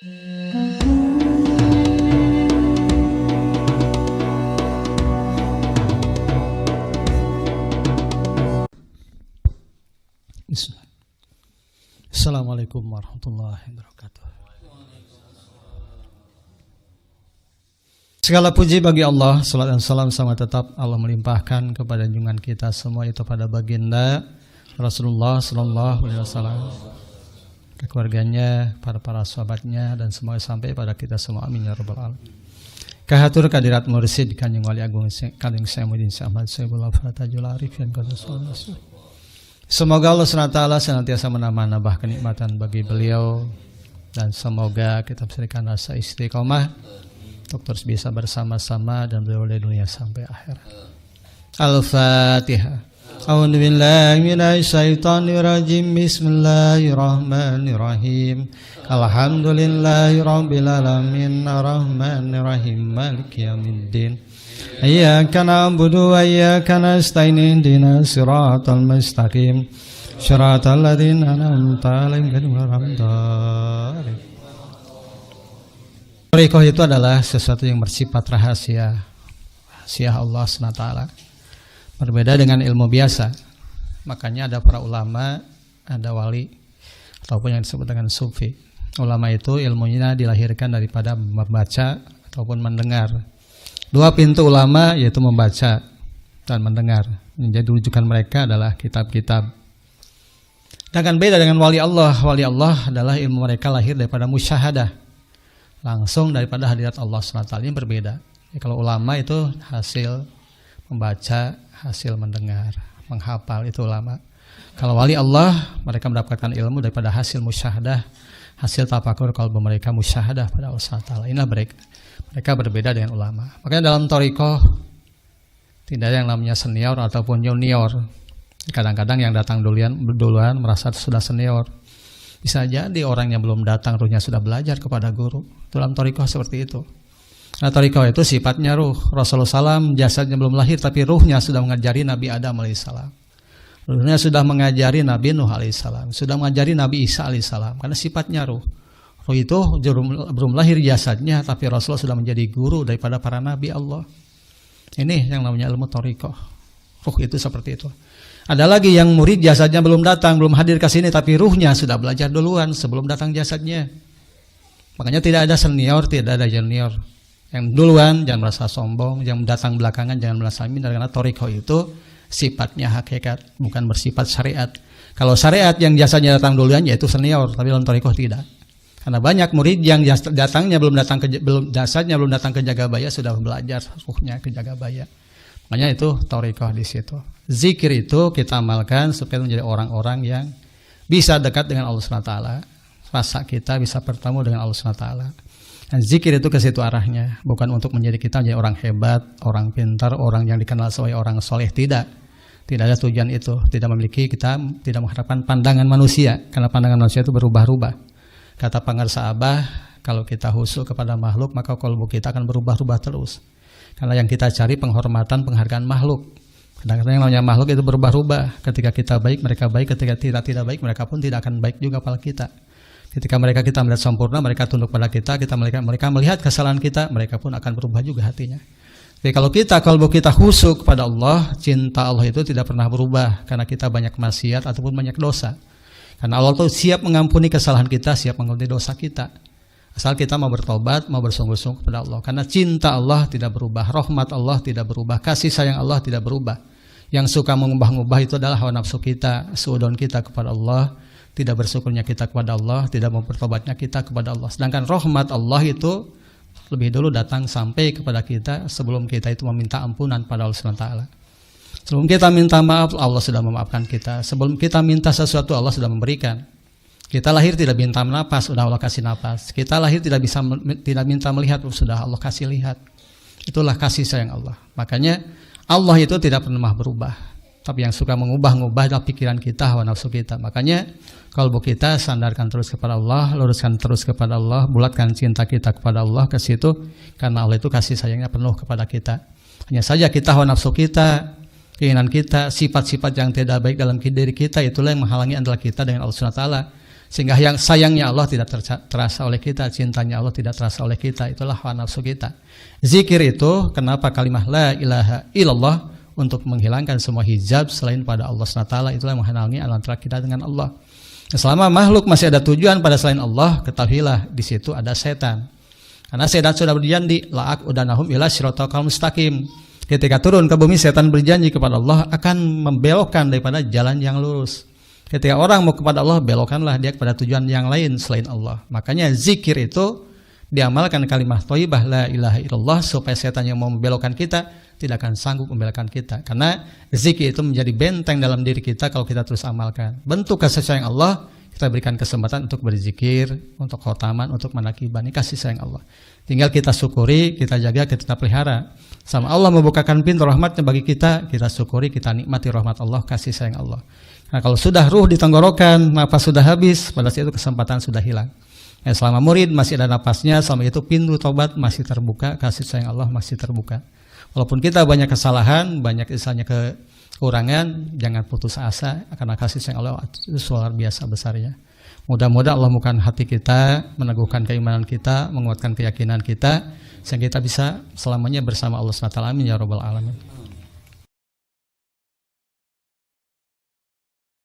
Assalamualaikum warahmatullahi wabarakatuh. Segala puji bagi Allah, salat dan salam sama tetap Allah melimpahkan kepada junjungan kita semua, itu pada baginda Rasulullah sallallahu alaihi wasallam, keluarganya, para sahabatnya, dan semoga sampai pada kita semua, amin ya rabbal alamin. Kahatur kadirat mursid Kanjeng Wali Agung Kanjeng Saifuddin Ahmad Saiful Fatajul Arif yang semoga Allah SWT senantiasa menambah kenikmatan bagi beliau, dan semoga kita berikan rasa istiqomah untuk terus bisa bersama-sama dan beliau dari dunia sampai akhir. Al-Fatihah. A'udzu billahi minasyaitonir rajim. Bismillahirrahmanirrahim. Alhamdulillahirabbil alamin arrahmanir rahim maliki yaumiddin. Iyyaka na'budu wa iyyaka nasta'in ihdinas siratal mustaqim. Shiratal ladzina an'amta 'alaihim ghairil maghdubi 'alaihim. Thariqah itu adalah sesuatu yang bersifat rahasia Allah SWT, berbeda dengan ilmu biasa. Makanya ada para ulama, ada wali, ataupun yang disebut dengan sufi. Ulama itu ilmunya dilahirkan daripada membaca ataupun mendengar. Dua pintu ulama yaitu membaca dan mendengar. Jadi rujukan mereka adalah kitab-kitab. Dan beda dengan wali Allah. Wali Allah adalah ilmu mereka lahir daripada musyahadah, langsung daripada hadirat Allah SWT. Ini berbeda. Ya, kalau ulama itu hasil membaca, hasil mendengar, menghafal, itu ulama. Kalau wali Allah, mereka mendapatkan ilmu daripada hasil musyahadah, hasil tafakur kalbu mereka musyahadah pada Allah SWT. Inilah mereka berbeda dengan ulama. Makanya dalam thariqah tidak ada yang namanya senior ataupun junior. Kadang-kadang yang datang duluan merasa sudah senior. Bisa jadi orang yang belum datang ruhnya sudah belajar kepada guru. Dalam thariqah seperti itu. Nah, thariqah itu sifatnya ruh. Rasulullah SAW jasadnya belum lahir, tapi ruhnya sudah mengajari Nabi Adam alaihissalam. Ruhnya sudah mengajari Nabi Nuh alaihissalam. Sudah mengajari Nabi Isa alaihissalam. Karena sifatnya ruh. Ruh itu belum lahir jasadnya, tapi Rasulullah sudah menjadi guru daripada para Nabi Allah. Ini yang namanya ilmu thariqah. Ruh itu seperti itu. Ada lagi yang murid jasadnya belum datang, belum hadir ke sini, tapi ruhnya sudah belajar duluan sebelum datang jasadnya. Makanya tidak ada senior, tidak ada junior. Yang duluan jangan merasa sombong, yang datang belakangan jangan merasa minder, karena thariqah itu sifatnya hakikat, bukan bersifat syariat. Kalau syariat yang jasadnya datang duluan yaitu senior, tapi dalam thariqah tidak. Karena banyak murid yang jasadnya belum datang ke Jagabaya sudah belajar ruhnya ke Jagabaya. Makanya itu thariqah di situ. Zikir itu kita amalkan supaya menjadi orang-orang yang bisa dekat dengan Allah SWT. Rasa kita bisa bertemu dengan Allah SWT. Dan zikir itu ke situ arahnya, bukan untuk menjadi kita menjadi orang hebat, orang pintar, orang yang dikenal sebagai orang soleh. Tidak ada tujuan itu. Tidak mengharapkan pandangan manusia, karena pandangan manusia itu berubah-ubah. Kata Pangarsa Abah, kalau kita khusyuk kepada makhluk, maka qalbu kita akan berubah-ubah terus. Karena yang kita cari penghormatan, penghargaan makhluk. Kadang-kadang yang namanya makhluk itu berubah-ubah. Ketika kita baik, mereka baik. Ketika kita tidak baik, mereka pun tidak akan baik juga pada kita. Ketika kita melihat sempurna, mereka tunduk pada kita. Mereka melihat kesalahan kita, mereka pun akan berubah juga hatinya. Tapi kalau kita khusyuk kepada Allah, cinta Allah itu tidak pernah berubah. Karena kita banyak maksiat ataupun banyak dosa. Karena Allah itu siap mengampuni kesalahan kita, siap mengampuni dosa kita. Asal kita mau bertobat, mau bersungguh-sungguh kepada Allah. Karena cinta Allah tidak berubah, rahmat Allah tidak berubah, kasih sayang Allah tidak berubah. Yang suka mengubah-ubah itu adalah hawa nafsu kita, suudon kita kepada Allah, tidak bersyukurnya kita kepada Allah, tidak mau bertobatnya kita kepada Allah. Sedangkan rahmat Allah itu lebih dulu datang sampai kepada kita sebelum kita itu meminta ampunan pada Allah SWT. Sebelum kita minta maaf, Allah sudah memaafkan kita. Sebelum kita minta sesuatu, Allah sudah memberikan. Kita lahir tidak minta napas, sudah Allah kasih napas. Kita lahir tidak minta melihat, sudah Allah kasih lihat. Itulah kasih sayang Allah. Makanya Allah itu tidak pernah berubah. Tapi yang suka mengubah-ubah adalah pikiran kita, hawa nafsu kita. Makanya kalbu kita sandarkan terus kepada Allah, luruskan terus kepada Allah, bulatkan cinta kita kepada Allah ke situ, karena Allah itu kasih sayangnya penuh kepada kita. Hanya saja kita, hawa nafsu kita, keinginan kita, sifat-sifat yang tidak baik dalam diri kita, itulah yang menghalangi antara kita dengan Allah SWT. Sehingga yang sayangnya Allah tidak terasa oleh kita, cintanya Allah tidak terasa oleh kita, itulah hawa nafsu kita. Zikir itu, kenapa kalimat la ilaha illallah? Untuk menghilangkan semua hijab selain pada Allah SWT, itulah menghalangi antara kita dengan Allah. Selama makhluk masih ada tujuan pada selain Allah, ketahuilah di situ ada setan. Karena setan sudah berjanji, la'ak udanahum ila siratal mustaqim. Ketika turun ke bumi, setan berjanji kepada Allah akan membelokkan daripada jalan yang lurus. Ketika orang mau kepada Allah, belokkanlah dia kepada tujuan yang lain selain Allah. Makanya zikir itu diamalkan kalimat thayyibah la ilaha illallah, supaya setan yang mau membelokkan kita tidak akan sanggup membelokkan kita. Karena zikir itu menjadi benteng dalam diri kita kalau kita terus amalkan. Bentuk kasih sayang Allah, kita berikan kesempatan untuk berzikir, untuk khotaman, untuk menakibani kasih sayang Allah. Tinggal kita syukuri, kita jaga, kita pelihara. Sama Allah membukakan pintu rahmatnya bagi kita, kita syukuri, kita nikmati rahmat Allah, kasih sayang Allah. Nah, kalau sudah ruh di tenggorokan, napas sudah habis, pada saat itu kesempatan sudah hilang. Selama murid masih ada napasnya, selama itu pintu tobat masih terbuka, kasih sayang Allah masih terbuka. Walaupun kita banyak kesalahan, banyak misalnya kekurangan, jangan putus asa, karena kasih sayang Allah itu luar biasa besarnya. Mudah-mudahan Allah membukakan hati kita, meneguhkan keimanan kita, menguatkan keyakinan kita, sehingga kita bisa selamanya bersama Allah SWT. Amin ya rabbal alamin.